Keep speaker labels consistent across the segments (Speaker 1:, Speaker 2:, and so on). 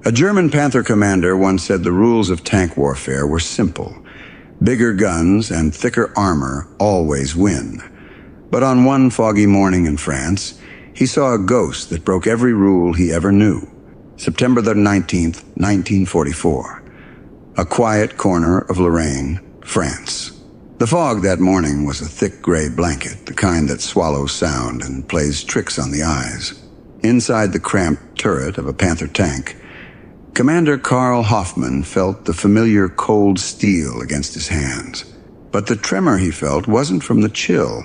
Speaker 1: A German Panther commander once said the rules of tank warfare were simple. Bigger guns and thicker armor always win. But on one foggy morning in France, he saw a ghost that broke every rule he ever knew. September the 19th, 1944. A quiet corner of Lorraine, France. The fog that morning was a thick gray blanket, the kind that swallows sound and plays tricks on the eyes. Inside the cramped turret of a Panther tank, Commander Karl Hoffmann felt the familiar cold steel against his hands. But the tremor he felt wasn't from the chill.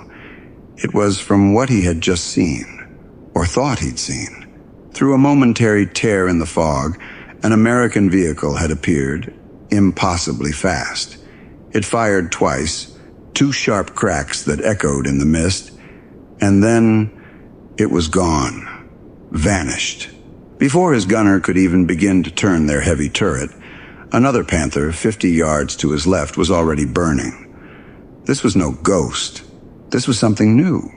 Speaker 1: It was from what he had just seen, or thought he'd seen. Through a momentary tear in the fog, an American vehicle had appeared, impossibly fast. It fired twice, two sharp cracks that echoed in the mist, and then it was gone, vanished. Before his gunner could even begin to turn their heavy turret, another Panther 50 yards to his left was already burning. This was no ghost. This was something new,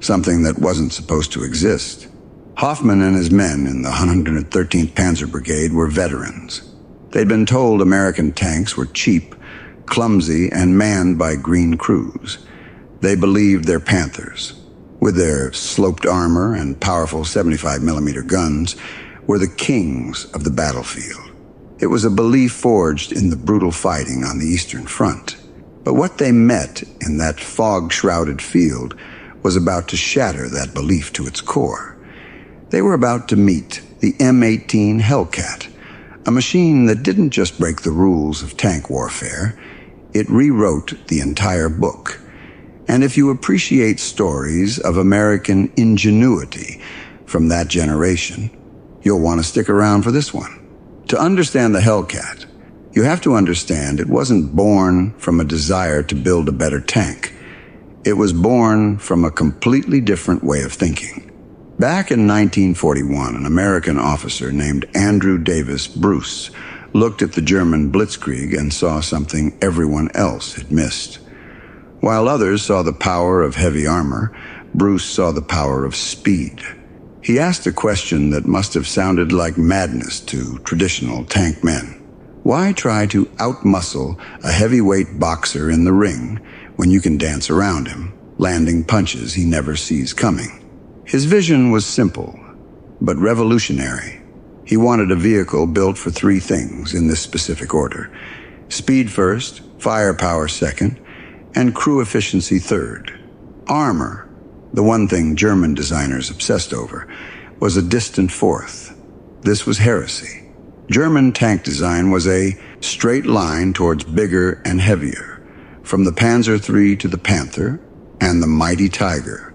Speaker 1: something that wasn't supposed to exist. Hoffmann and his men in the 113th Panzer Brigade were veterans. They'd been told American tanks were cheap, clumsy, and manned by green crews. They believed their Panthers, with their sloped armor and powerful 75mm guns, were the kings of the battlefield. It was a belief forged in the brutal fighting on the Eastern Front. But what they met in that fog-shrouded field was about to shatter that belief to its core. They were about to meet the M18 Hellcat, a machine that didn't just break the rules of tank warfare, it rewrote the entire book. And if you appreciate stories of American ingenuity from that generation, you'll want to stick around for this one. To understand the Hellcat, you have to understand it wasn't born from a desire to build a better tank. It was born from a completely different way of thinking. Back in 1941, an American officer named Andrew Davis Bruce looked at the German Blitzkrieg and saw something everyone else had missed. While others saw the power of heavy armor, Bruce saw the power of speed. He asked a question that must have sounded like madness to traditional tank men. Why try to outmuscle a heavyweight boxer in the ring when you can dance around him, landing punches he never sees coming? His vision was simple, but revolutionary. He wanted a vehicle built for three things in this specific order: speed first, firepower second, and crew efficiency third. Armor, the one thing German designers obsessed over, was a distant fourth. This was heresy. German tank design was a straight line towards bigger and heavier. From the Panzer III to the Panther and the mighty Tiger,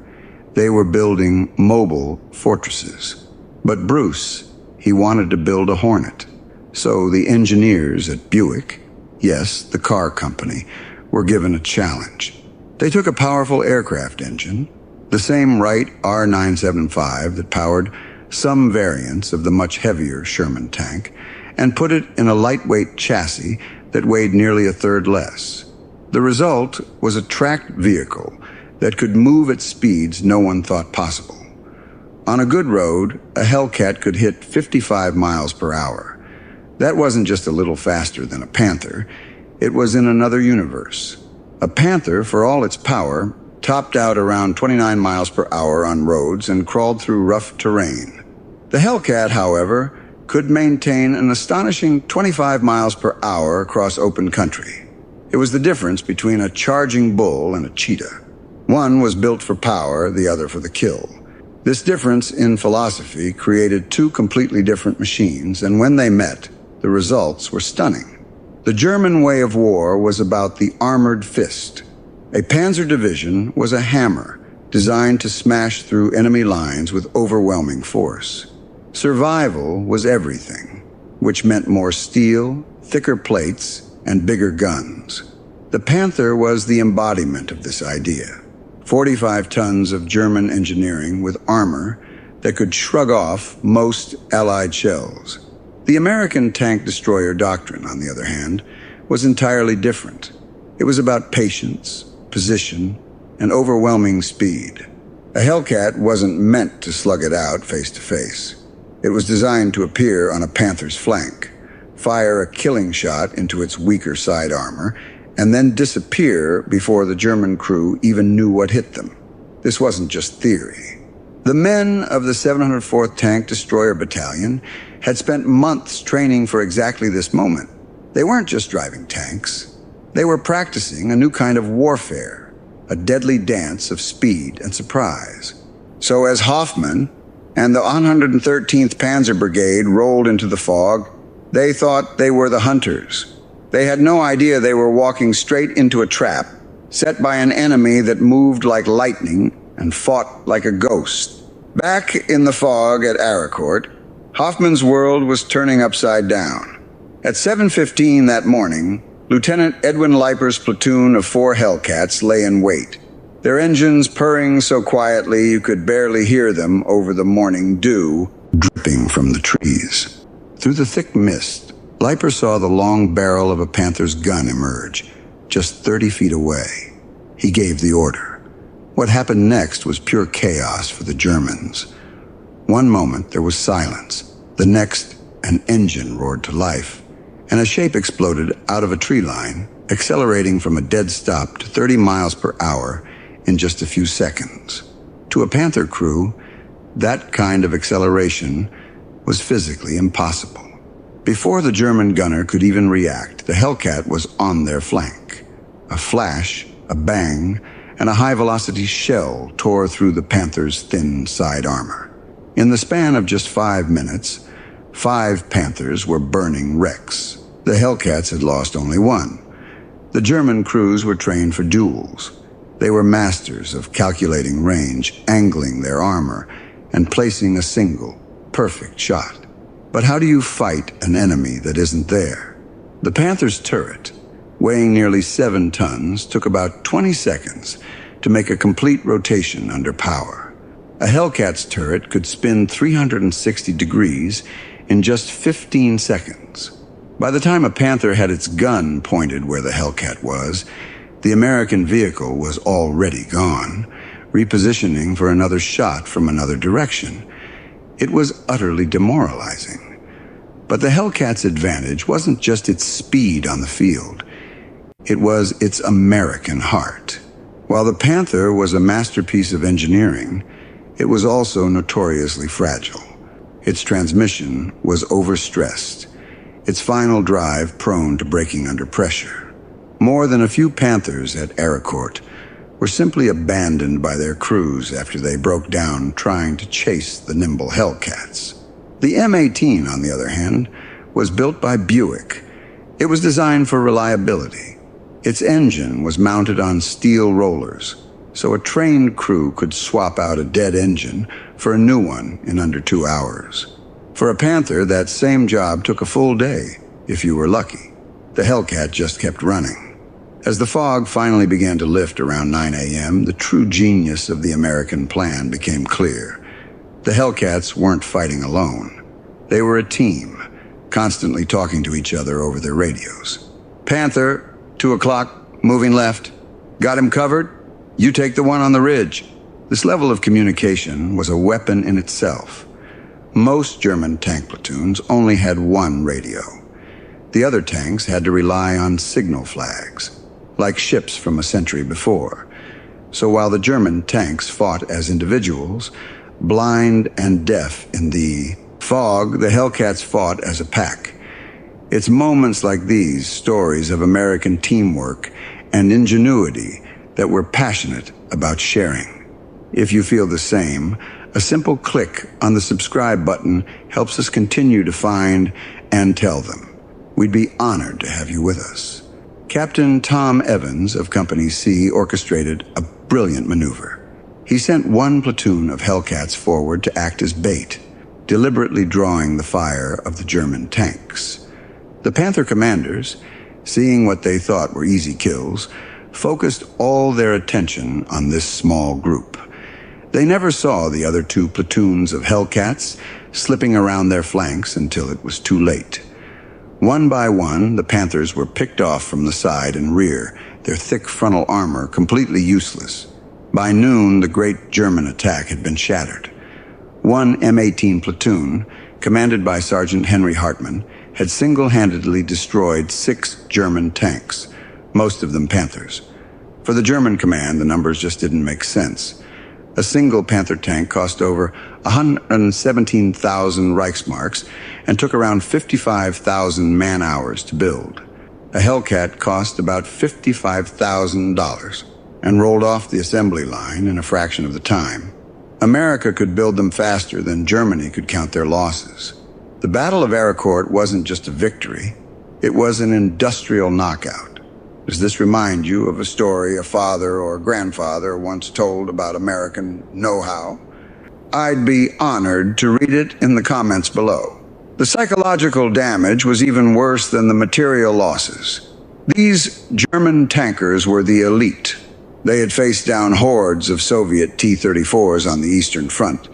Speaker 1: they were building mobile fortresses. But Bruce, he wanted to build a Hornet. So the engineers at Buick, yes, the car company, were given a challenge. They took a powerful aircraft engine, the same Wright R975 that powered some variants of the much heavier Sherman tank, and put it in a lightweight chassis that weighed nearly a third less. The result was a tracked vehicle that could move at speeds no one thought possible. On a good road, a Hellcat could hit 55 miles per hour. That wasn't just a little faster than a Panther. It was in another universe. A Panther, for all its power, topped out around 29 miles per hour on roads and crawled through rough terrain. The Hellcat, however, could maintain an astonishing 25 miles per hour across open country. It was the difference between a charging bull and a cheetah. One was built for power, the other for the kill. This difference in philosophy created two completely different machines, and when they met, the results were stunning. The German way of war was about the armored fist. A panzer division was a hammer designed to smash through enemy lines with overwhelming force. Survival was everything, which meant more steel, thicker plates, and bigger guns. The Panther was the embodiment of this idea. 45 tons of German engineering with armor that could shrug off most Allied shells. The American Tank Destroyer doctrine, on the other hand, was entirely different. It was about patience, position, and overwhelming speed. A Hellcat wasn't meant to slug it out face to face. It was designed to appear on a Panther's flank, fire a killing shot into its weaker side armor, and then disappear before the German crew even knew what hit them. This wasn't just theory. The men of the 704th Tank Destroyer Battalion had spent months training for exactly this moment. They weren't just driving tanks. They were practicing a new kind of warfare, a deadly dance of speed and surprise. So as Hoffman and the 113th Panzer Brigade rolled into the fog, they thought they were the hunters. They had no idea they were walking straight into a trap set by an enemy that moved like lightning and fought like a ghost. Back in the fog at Arracourt, Hoffman's world was turning upside down. At 7:15 that morning, Lieutenant Edwin Leiper's platoon of 4 Hellcats lay in wait, their engines purring so quietly you could barely hear them over the morning dew dripping from the trees. Through the thick mist, Leiper saw the long barrel of a Panther's gun emerge, just 30 feet away. He gave the order. What happened next was pure chaos for the Germans. One moment there was silence. The next, an engine roared to life, and a shape exploded out of a tree line, accelerating from a dead stop to 30 miles per hour in just a few seconds. To a Panther crew, that kind of acceleration was physically impossible. Before the German gunner could even react, the Hellcat was on their flank. A flash, a bang, and a high-velocity shell tore through the Panther's thin side armor. In the span of just 5 minutes, 5 Panthers were burning wrecks. The Hellcats had lost only 1. The German crews were trained for duels. They were masters of calculating range, angling their armor, and placing a single, perfect shot. But how do you fight an enemy that isn't there? The Panther's turret, weighing nearly 7 tons, took about 20 seconds to make a complete rotation under power. A Hellcat's turret could spin 360 degrees in just 15 seconds. By the time a Panther had its gun pointed where the Hellcat was, the American vehicle was already gone, repositioning for another shot from another direction. It was utterly demoralizing. But the Hellcat's advantage wasn't just its speed on the field. It was its American heart. While the Panther was a masterpiece of engineering, it was also notoriously fragile. Its transmission was overstressed, its final drive prone to breaking under pressure. More than a few Panthers at Arracourt were simply abandoned by their crews after they broke down trying to chase the nimble Hellcats. The M18, on the other hand, was built by Buick. It was designed for reliability. Its engine was mounted on steel rollers, so a trained crew could swap out a dead engine for a new one in under 2 hours. For a Panther, that same job took a full day, if you were lucky. The Hellcat just kept running. As the fog finally began to lift around 9 a.m., the true genius of the American plan became clear. The Hellcats weren't fighting alone. They were a team, constantly talking to each other over their radios. Panther, 2 o'clock, moving left. Got him covered? You take the one on the ridge. This level of communication was a weapon in itself. Most German tank platoons only had one radio. The other tanks had to rely on signal flags, like ships from a century before. So while the German tanks fought as individuals, blind and deaf in the fog, the Hellcats fought as a pack. It's moments like these, stories of American teamwork and ingenuity, that we're passionate about sharing. If you feel the same, a simple click on the subscribe button helps us continue to find and tell them. We'd be honored to have you with us. Captain Tom Evans of Company C orchestrated a brilliant maneuver. He sent 1 platoon of Hellcats forward to act as bait, deliberately drawing the fire of the German tanks. The Panther commanders, seeing what they thought were easy kills, focused all their attention on this small group. They never saw the other 2 platoons of Hellcats slipping around their flanks until it was too late. One by one, the Panthers were picked off from the side and rear, their thick frontal armor completely useless. By noon, the great German attack had been shattered. One M18 platoon, commanded by Sergeant Henry Hartmann, had single-handedly destroyed 6 German tanks, most of them Panthers. For the German command, the numbers just didn't make sense. A single Panther tank cost over 117,000 Reichsmarks and took around 55,000 man-hours to build. A Hellcat cost about $55,000 and rolled off the assembly line in a fraction of the time. America could build them faster than Germany could count their losses. The Battle of Arracourt wasn't just a victory, it was an industrial knockout. Does this remind you of a story a father or grandfather once told about American know-how? I'd be honored to read it in the comments below. The psychological damage was even worse than the material losses. These German tankers were the elite. They had faced down hordes of Soviet T-34s on the Eastern Front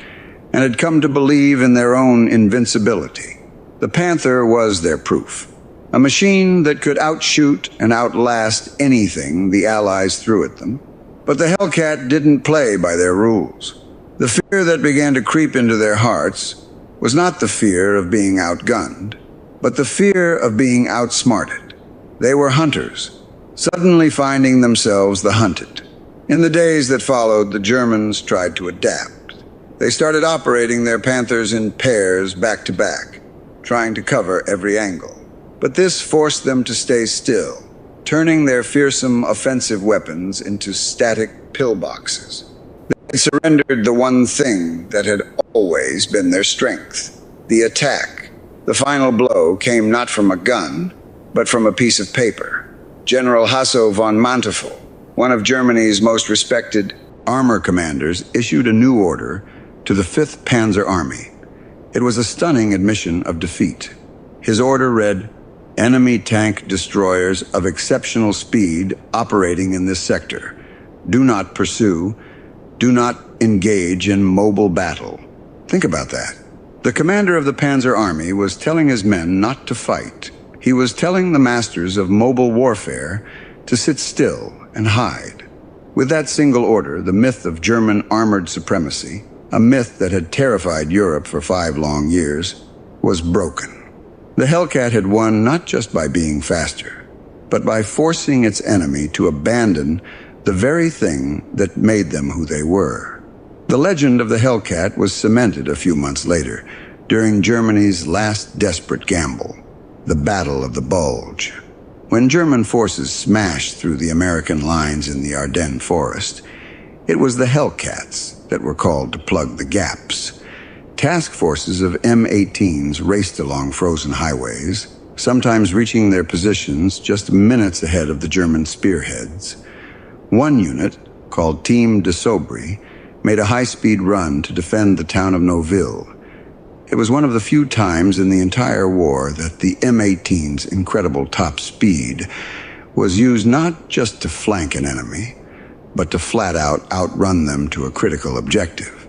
Speaker 1: and had come to believe in their own invincibility. The Panther was their proof. A machine that could outshoot and outlast anything the Allies threw at them. But the Hellcat didn't play by their rules. The fear that began to creep into their hearts was not the fear of being outgunned, but the fear of being outsmarted. They were hunters, suddenly finding themselves the hunted. In the days that followed, the Germans tried to adapt. They started operating their Panthers in pairs back to back, trying to cover every angle. But this forced them to stay still, turning their fearsome offensive weapons into static pillboxes. They surrendered the one thing that had always been their strength, the attack. The final blow came not from a gun, but from a piece of paper. General Hasso von Manteuffel, one of Germany's most respected armor commanders, issued a new order to the 5th Panzer Army. It was a stunning admission of defeat. His order read, "Enemy tank destroyers of exceptional speed operating in this sector. Do not pursue. Do not engage in mobile battle." Think about that. The commander of the Panzer Army was telling his men not to fight. He was telling the masters of mobile warfare to sit still and hide. With that single order, the myth of German armored supremacy, a myth that had terrified Europe for 5 long years, was broken. The Hellcat had won not just by being faster, but by forcing its enemy to abandon the very thing that made them who they were. The legend of the Hellcat was cemented a few months later, during Germany's last desperate gamble, the Battle of the Bulge. When German forces smashed through the American lines in the Ardennes forest, it was the Hellcats that were called to plug the gaps. Task forces of M18s raced along frozen highways, sometimes reaching their positions just minutes ahead of the German spearheads. One unit, called Team de Sobry, made a high-speed run to defend the town of Noville. It was one of the few times in the entire war that the M18's incredible top speed was used not just to flank an enemy, but to flat-out outrun them to a critical objective.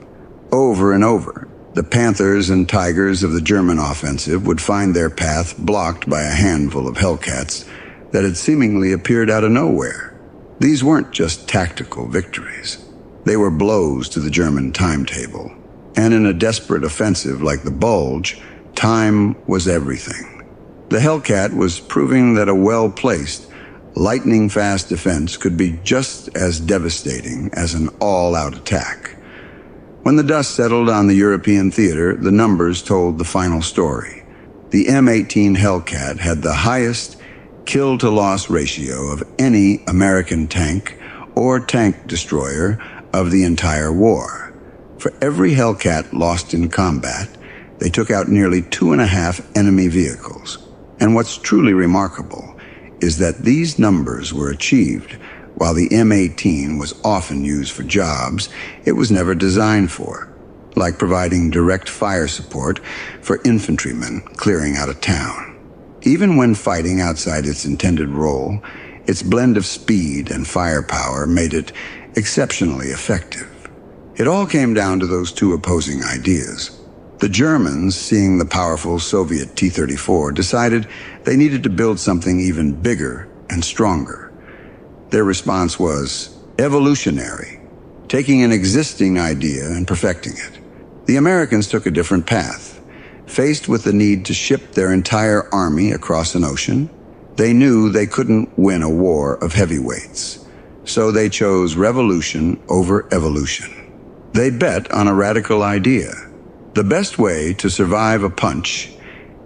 Speaker 1: Over and over, the Panthers and Tigers of the German offensive would find their path blocked by a handful of Hellcats that had seemingly appeared out of nowhere. These weren't just tactical victories. They were blows to the German timetable. And in a desperate offensive like the Bulge, time was everything. The Hellcat was proving that a well-placed, lightning-fast defense could be just as devastating as an all-out attack. When the dust settled on the European theater, the numbers told the final story. The M18 Hellcat had the highest kill-to-loss ratio of any American tank or tank destroyer of the entire war. For every Hellcat lost in combat, they took out nearly 2.5 enemy vehicles. And what's truly remarkable is that these numbers were achieved while the M18 was often used for jobs it was never designed for, like providing direct fire support for infantrymen clearing out a town. Even when fighting outside its intended role, its blend of speed and firepower made it exceptionally effective. It all came down to those two opposing ideas. The Germans, seeing the powerful Soviet T-34, decided they needed to build something even bigger and stronger. Their response was evolutionary, taking an existing idea and perfecting it. The Americans took a different path, Faced with the need to ship their entire army across an ocean, they knew they couldn't win a war of heavyweights. So they chose revolution over evolution. They bet on a radical idea. The best way to survive a punch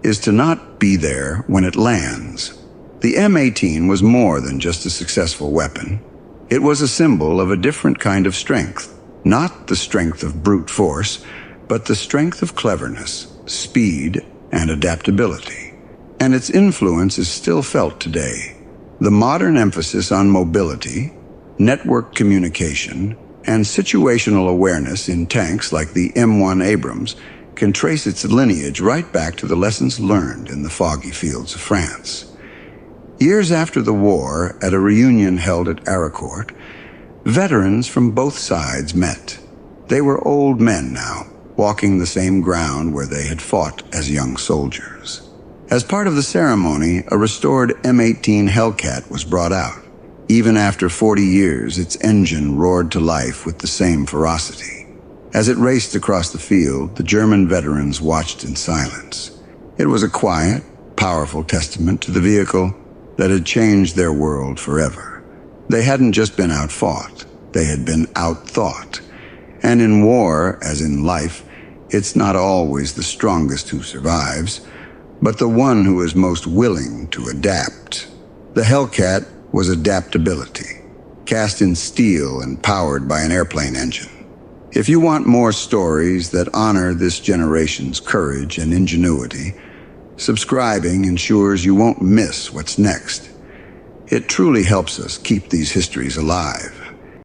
Speaker 1: is to not be there when it lands. The M18 was more than just a successful weapon. It was a symbol of a different kind of strength, not the strength of brute force, but the strength of cleverness, speed, and adaptability. And its influence is still felt today. The modern emphasis on mobility, network communication, and situational awareness in tanks like the M1 Abrams can trace its lineage right back to the lessons learned in the foggy fields of France. Years after the war, at a reunion held at Arracourt, veterans from both sides met. They were old men now, walking the same ground where they had fought as young soldiers. As part of the ceremony, a restored M18 Hellcat was brought out. Even after 40 years, its engine roared to life with the same ferocity. As it raced across the field, the German veterans watched in silence. It was a quiet, powerful testament to the vehicle that had changed their world forever. They hadn't just been outfought, they had been outthought. And in war, as in life, it's not always the strongest who survives, but the one who is most willing to adapt. The Hellcat was adaptability, cast in steel and powered by an airplane engine. If you want more stories that honor this generation's courage and ingenuity, subscribing ensures you won't miss what's next. It truly helps us keep these histories alive.